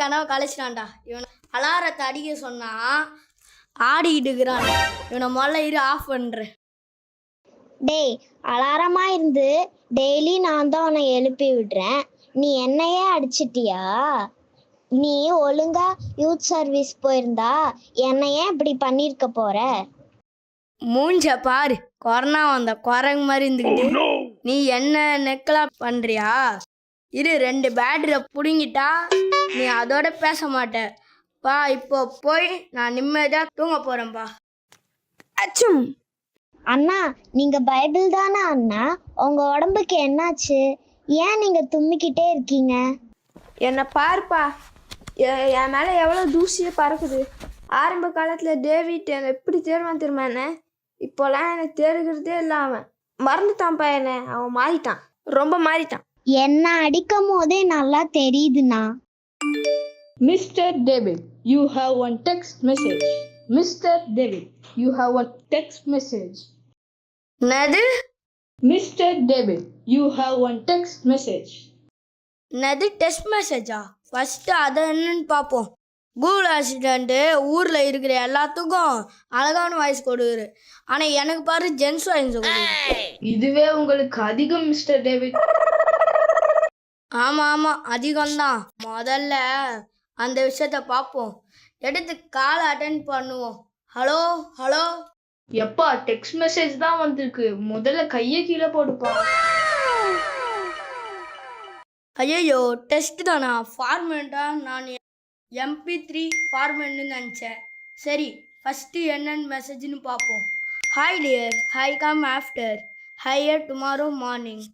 கனவு கழிச்சிட்டான்டா. இவனை அலாரத்தை அடிக்க சொன்னா ஆடிக்கிட்டு இருக்கிறான். இவனை முதல்ல ஆஃப் பண்றேன். டேய், அலாரமா இருந்து டெய்லி நான் தான் உன்னை எழுப்பி விடுறேன். நீ என்னையே அடிச்சிட்டியா? நீ ஒழுங்கா யூத் சர்வீஸ் போயிருந்தா என்னையே இப்படி பண்ணிருக்க போற? மூஞ்ச பாரு, கொரோனா வந்த குரங்கு மாதிரி இருந்துக்கிட்டு நீ என்ன நெக்கலாம் பண்றியா? 2 பேட்டரியை பிடுங்கிட்டா நீ அதோட பேச மாட்ட பா. இப்போ போய் நான் நிம்மதியாக தூங்க போறேன்பா. அச்சும். அண்ணா, நீங்க பைபிள் தானே அண்ணா? உங்க உடம்புக்கு என்னாச்சு? ஏன் நீங்க தும்மிக்கிட்டே இருக்கீங்க? என்னை பாருப்பா, என் மேலே எவ்வளோ தூசியே பறக்குது. ஆரம்ப காலத்தில் டேவிட் என்னை எப்படி தேடுவான் தெரியுமா? என்ன இப்போலாம் எனக்கு தேடுகிறதே இல்லை. அவன் மறந்துட்டான்ப்பா, என்ன அவன் மாறிட்டான், ரொம்ப மாறிட்டான். என்ன அடிக்கும் போதே நல்லா தெரியுதுண்ணா. Mister David, you have one text message. Mister David, you have one text message. என்னது? Mister David, you have one text message. என்னது டெஸ்ட் மெசேஜா? ஃபஸ்ட்டு அதை என்னன்னு பார்ப்போம். கூகுள் அசிஸ்டண்ட்டு ஊரில் இருக்கிற எல்லாத்துக்கும் அழகான வாய்ஸ் கொடுக்குது. ஆனால் எனக்கு பாரு ஜென்ஸ் வாய்ஸ் கொடுக்குது. இதுவே உங்களுக்கு அதிகம் மிஸ்டர் டேவிட். ஆமாம், அதிகம்தான். முதல்ல அந்த விஷயத்த பார்ப்போம். எடுத்து காலை அட்டென்ட் பண்ணுவோம். Hello hello. எப்பா, டெக்ஸ்ட் மெசேஜ் தான் வந்திருக்கு. முதல்ல கையை கீழே போடுப்பா. ஐயோ, டெஸ்ட் தானா? ஃபார்மேட்டா? நான் MP3 ஃபார்மேட்னு நினச்சேன். சரி, ஃபஸ்ட்டு என்னென்னு மெசேஜ்னு பார்ப்போம். Hi dear, I come after higher tomorrow morning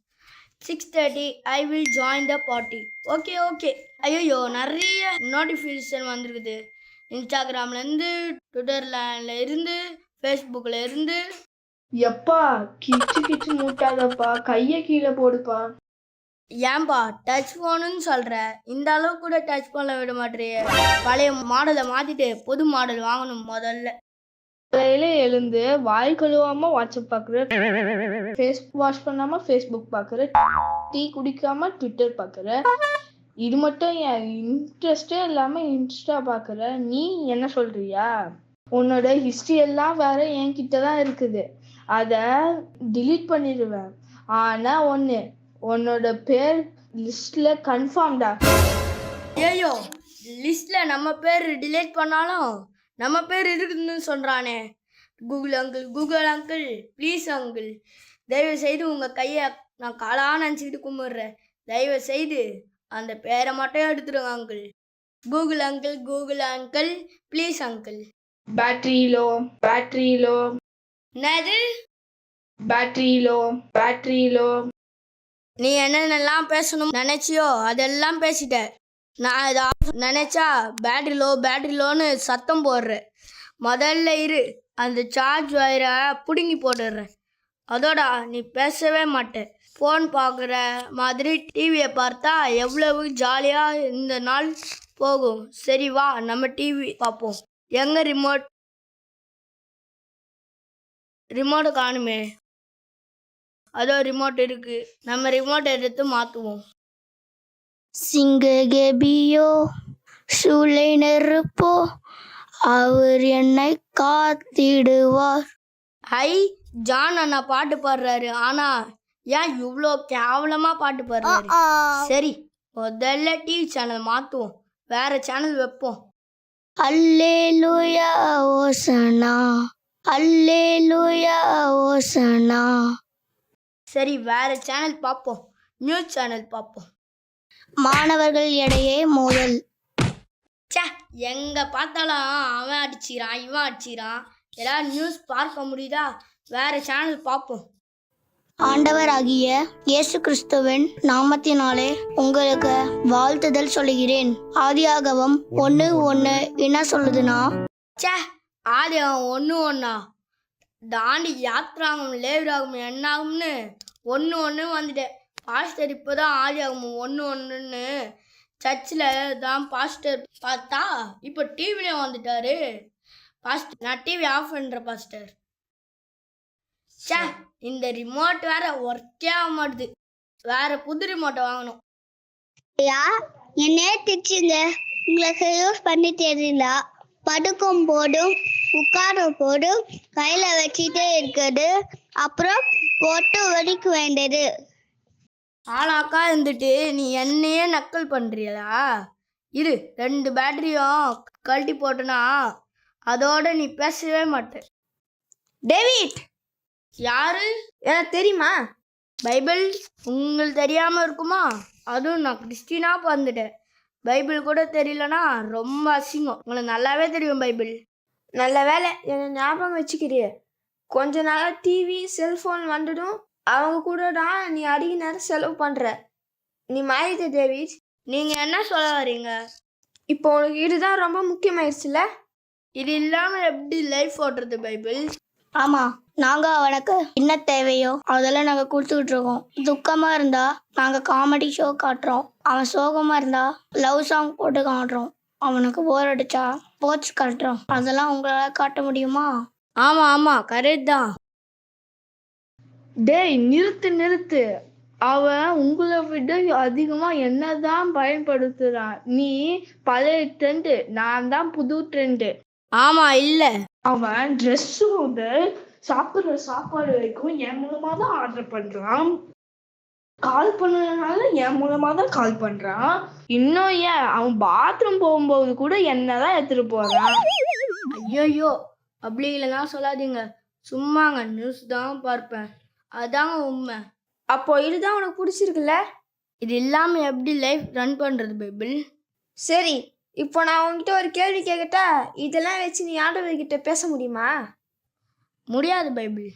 6:30 I will join the party. Okay. ஐயோ, நிறைய நோட்டிஃபிகேஷன் வந்திருக்குது. இன்ஸ்டாகிராம்லேருந்து, ட்விட்டரில் இருந்து, ஃபேஸ்புக்கில் இருந்து. எப்பா, கிச்சு மூட்டாதப்பா, கையை கீழே போடுப்பா. ஏன்பா டச் ஃபோனுன்னு சொல்கிற? இந்த அளவு கூட டச் ஃபோனில் விட மாட்டேறிய. பழைய மாடலை மாற்றிட்டு புது மாடல் வாங்கணும் முதல்ல. காலையில எழுந்து வாய் கழுவாம வாட்ஸ்அப் பார்க்குற, ஃபேஸ் வாஷ் பண்ணாம ஃபேஸ்புக் பார்க்குற, டீ குடிக்காம ட்விட்டர் பார்க்குற, இது மட்டும் என் இன்ட்ரெஸ்டே இல்லாமல் இன்ஸ்டா பார்க்குற. நீ என்ன சொல்றியா? உன்னோட ஹிஸ்ட்ரி எல்லாம் வேற என்கிட்ட தான் இருக்குது. அதை டிலீட் பண்ணிடுவேன். ஆனால் உன்னோட பேர் லிஸ்ட்ல கன்ஃபார்ம்டா. ஐயோ, லிஸ்ட்டில் நம்ம பேர் டிலீட் பண்ணாலும் நம்ம பேர் இருக்குதுன்னு சொல்கிறானே. கூகுள் அங்கிள் ப்ளீஸ் அங்கிள், தயவு செய்து உங்கள் கையை நான் காலாக நினச்சிக்கிட்டு கும்பிட்றேன். தயவு செய்து அந்த பேரை மட்டும் எடுத்துடுங்க uncle. Google uncle please uncle. Battery low. என்னது? Battery low. நீ என்னென்னலாம் பேசணும் நினச்சியோ அதெல்லாம் பேசிட்ட. நான் ஏதாவது நினச்சா பேட்டரி லோன்னு சத்தம் போடுறேன். முதல்ல அந்த சார்ஜ் வயரை பிடுங்கி போட்டுடுறேன். அதோட நீ பேசவே மாட்டேன். ஃபோன் பார்க்குற மாதிரி டிவியை பார்த்தா எவ்வளவு ஜாலியாக இந்த நாள் போகும். சரி வா, நம்ம டிவி பார்ப்போம். எங்கே ரிமோட்டை காணுமே. அதோ ரிமோட் இருக்கு. நம்ம ரிமோட் எடுத்து மாற்றுவோம். சிங்ககேபியோ சூளை நெருப்போ அவர் என்னை காத்திடுவார். ஜான் அண்ணா பாட்டு பாடுறாரு. ஆனால் ஏன் இவ்வளோ கேவலமாக பாட்டு பாடுறாரு? சரி, முதல்ல டிவி சேனல் மாற்றுவோம். வேற சேனல் வைப்போம். அல்லேலூயா ஓசனா, அல்லேலூயா ஓசனா. சரி, வேற சேனல் பார்ப்போம். நியூஸ் சேனல் பார்ப்போம். மாணவர்கள் இடையே மோதல். எங்கே பார்த்தாலும் அவன் அடிச்சிக்கிறான், இவன் அடிச்சிக்கிறான். ஏதாவது நியூஸ் பார்க்க முடியுதா? வேற சேனல் பார்ப்போம். ஆண்டவராகிய இயேசு கிறிஸ்துவின் நாமத்தினாலே உங்களுக்கு வாழ்த்துதல் சொல்லுகிறேன். ஆதியாகமம் 1:1 என்ன சொல்லுதுன்னா, ஆதியாகமம் 1:1 தாண்டி யாத்ராகம் லேவிராகம் என்னாகும்னு 1:1 வந்துட்டேன். பாஸ்டர் இப்போ தான் ஆதியாகமம் 1:1 சர்ச்சில் தான் பாஸ்டர் பார்த்தா இப்போ டிவிலே வந்துட்டாரு. பாஸ்டர், நான் டிவி ஆஃப் பண்ணுறேன் பாஸ்டர். இந்த ரிமோட் வேற ஒர்க்கே ஆக மாட்டுது. வேற புது ரிமோட்டை வாங்கணும். என்னையே திச்சுங்க. உங்களுக்கு யூஸ் பண்ணி தெரியல. படுக்கும் போதும் உட்காரும் போதும் கையில வச்சுட்டே இருக்குது. அப்புறம் போட்டு வெடிக்க வேண்டியது. ஆளாக்கா இருந்துட்டு நீ என்னையே நக்கல் பண்ணுறியலா? இரு, 2 பேட்டரியும் கழட்டி போட்டனா அதோட நீ பேசவே மாட்டே. டேவிட், யாரு? எனக்கு தெரியுமா? பைபிள். உங்களுக்கு தெரியாமல் இருக்குமா? அதுவும் நான் கிறிஸ்டினா பிறந்துட்டேன். பைபிள் கூட தெரியலனா ரொம்ப அசிங்கம். உங்களுக்கு நல்லாவே தெரியும் பைபிள். நல்ல வேலை என்னை ஞாபகம் வச்சுக்கிறிய. கொஞ்ச நாளாக டிவி செல்ஃபோன் வந்துடும், அவங்க கூட தான் நீ அதிக நேரம் செலவு பண்ணுற. நீ மாறிட்ட டேவிட். நீங்கள் என்ன சொல்ல வரீங்க? இப்போ உனக்கு இதுதான் ரொம்ப முக்கியமாயிடுச்சுல. இது இல்லாமல் எப்படி லைஃப் ஓட்டுறது பைபிள்? ஆமா, நாங்க அவனுக்கு என்ன தேவையோ அதெல்லாம் நாங்க கொடுத்துக்கிட்டு இருக்கோம். துக்கமா இருந்தா நாங்க காமெடி ஷோ காட்டுறோம். அவன் சோகமா இருந்தா லவ் சாங் போட்டு காட்டுறோம். அவனுக்கு போர் அடிச்சா ஸ்போர்ட்ஸ் காட்டுறோம். அதெல்லாம் உங்களால காட்ட முடியுமா? ஆமாம் ஆமாம், கரெக்ட் தான். டேய் நிறுத்து. அவன் உங்களை விட அதிகமா என்னதான் பயன்படுத்துறான். நீ பழைய ட்ரெண்டு, நான் தான் புது ட்ரெண்டு. ஆமாம், இல்லை. அவன் ட்ரெஸ் முதல் சாப்பிடுற சாப்பாடு வரைக்கும் என் மூலமா தான் ஆர்டர் பண்றான். கால் பண்ணதுனால என் மூலமா தான் கால் பண்றான். இன்னும் ஏன் அவன் பாத்ரூம் போகும்போது கூட என்னதான் எடுத்துட்டு போறான். ஐயோ, அப்படி இல்லைன்னா சொல்லாதீங்க. சும்மாங்க, நியூஸ் தான் பார்ப்பேன். அதாங்க உண்மை. அப்போ இதுதான் உனக்கு பிடிச்சிருக்குல்ல. இது இல்லாமல் எப்படி லைஃப் ரன் பண்ணுறது பைபிள்? சரி, இப்போ நான் உன்கிட்ட ஒரு கேள்வி கேட்கட்டா? இதெல்லாம் வச்சு நீ ஆண்டவர்கிட்ட பேச முடியுமா? முடியாது பைபிள்.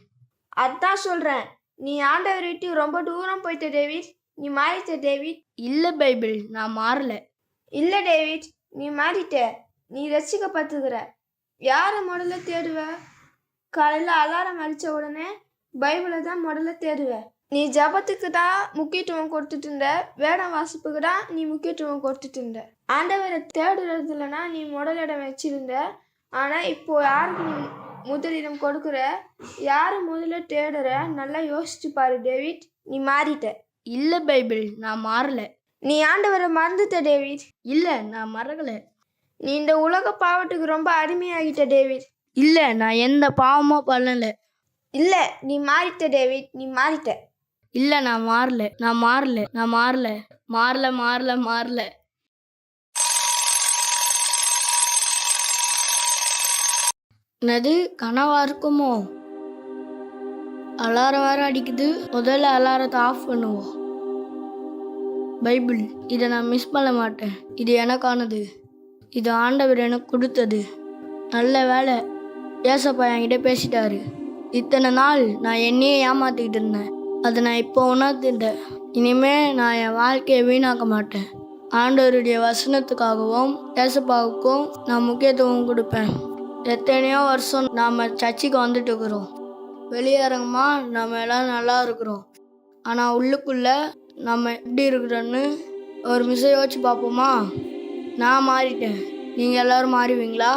அதான் சொல்கிறேன், நீ ஆண்டவர் விட்டு ரொம்ப தூரம் போயிட்ட டேவிட். நீ மாறிட்ட டேவிட். இல்லை பைபிள், நான் மாறல. இல்லை டேவிட், நீ மாறிட்ட. நீ ரசிக்கப்பட்டுக்கிற. யாரை முதல்ல தேடுவ? காலையில் அலாரம் அடித்த உடனே பைபிளை தான் முதல்ல தேடுவ. நீ ஜபத்துக்கு தான் முக்கியத்துவம் கொடுத்துட்டு இருந்த, வேடம் வாசிப்புக்கு தான் நீ முக்கியத்துவம் கொடுத்துட்டு இருந்த. ஆண்டவரை தேடுறதுலனா நீ முதலிடம் வச்சிருந்த. ஆனால் இப்போ யாருக்கு நீ முதலிடம் கொடுக்குற? யாரு முதல்ல தேடுற? நல்லா யோசிச்சு பாரு டேவிட். நீ மாறிட்ட. இல்லை பைபிள், நான் மாறல. நீ ஆண்டவரை மறந்துட்ட டேவிட். இல்லை, நான் மறக்கலை. நீ இந்த உலக பாவத்துக்கு ரொம்ப அடிமையாகிட்ட டேவிட். இல்லை, நான் எந்த பாவமும் பண்ணலை. இல்லை, நீ மாறிட்ட டேவிட். நீ மாறிட்ட. இல்லை, நான் மாறல. என்னது கனவா இருக்குமோ? அலாரம் வேற அடிக்குது. முதல்ல அலாரத்தை ஆஃப் பண்ணுவோம். பைபிள், இதை நான் மிஸ் பண்ண மாட்டேன். இது எனக்கானது. இது ஆண்டவர் எனக்கு கொடுத்தது. நல்ல வேலை, ஏசப்பா என்கிட்ட பேசிட்டாரு. இத்தனை நாள் நான் என்னையே ஏமாத்திக்கிட்டு இருந்தேன். அதை நான் இப்போ உணர்ந்துட்டேன். இனிமே நான் என் வாழ்க்கையை வீணாக்க மாட்டேன். ஆண்டவருடைய வசனத்துக்காகவும் ஏசப்பாவுக்கும் நான் முக்கியத்துவம் கொடுப்பேன். எத்தனையோ வருஷம் நாம் சர்ச்சுக்கு வந்துட்டு இருக்கிறோம். வெளியரங்கமா நம்ம எல்லாம் நல்லா இருக்கிறோம். ஆனால் உள்ளுக்குள்ளே நம்ம எப்படி இருக்கிறோன்னு ஒரு மிஷ யோசிச்சு பார்ப்போமா? நான் மாறிட்டேன். நீங்கள் எல்லோரும் மாறுவீங்களா?